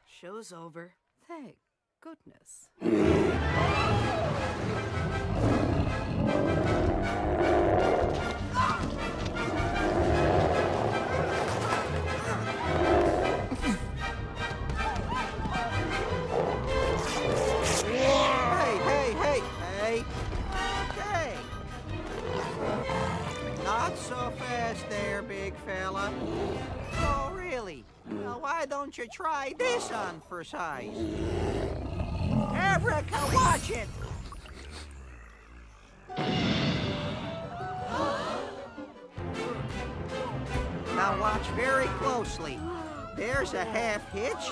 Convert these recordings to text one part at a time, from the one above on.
Show's over. Thank goodness. Hey! Not so fast there, big fella. Oh, really? Well, why don't you try this on for size? Africa, watch it! Now watch very closely. There's a half hitch.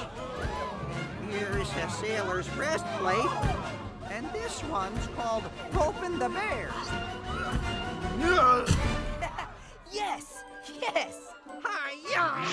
Here's a sailor's breastplate. And this one's called Roping the Bear. Yes! Yes! Hi-ya!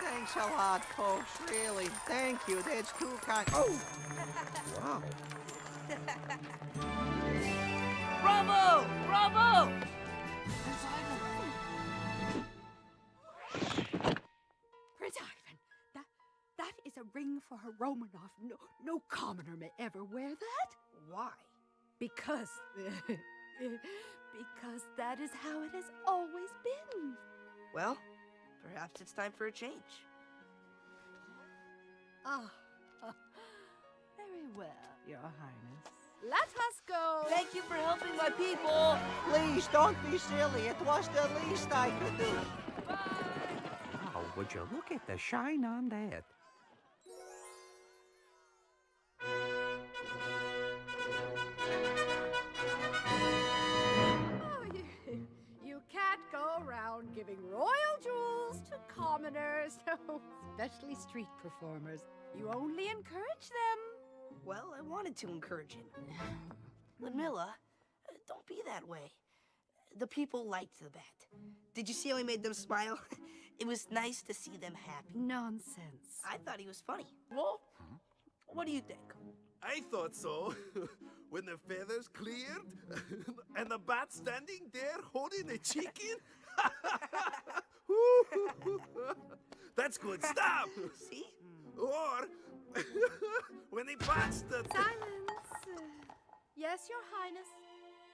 Thanks a lot, folks, really. Thank you, that's too kind. Oh! Wow. Bravo! Bravo! Prince Ivan, that is a ring for her Romanov. No commoner may ever wear that. Why? Because that is how it has always been. Well, perhaps it's time for a change. Very well, Your Highness. Let us go. Thank you for helping my people. Please, don't be silly. It was the least I could do. Bye. Oh, would you look at the shine on that? Oh, you can't go around giving royal jewels to commoners, especially street performers. You only encourage them. Well, I wanted to encourage him. Ludmilla, don't be that way. The people liked the bet. Did you see how he made them smile? It was nice to see them happy. Nonsense. I thought he was funny. Well, what do you think? I thought so. When the feathers cleared and the bat standing there holding the chicken. That's good stuff. See? Or when they patched the... Silence. Yes, Your Highness.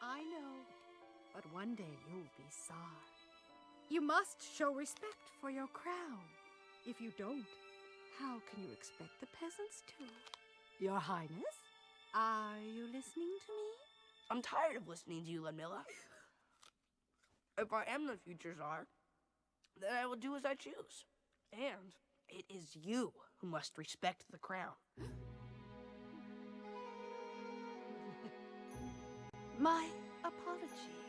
I know. But one day you'll be tsar. You must show respect for your crown. If you don't, how can you expect the peasants to? Your Highness, are you listening to me? I'm tired of listening to you, Ludmilla. If I am the future czar, then I will do as I choose. And it is you who must respect the crown. My apologies.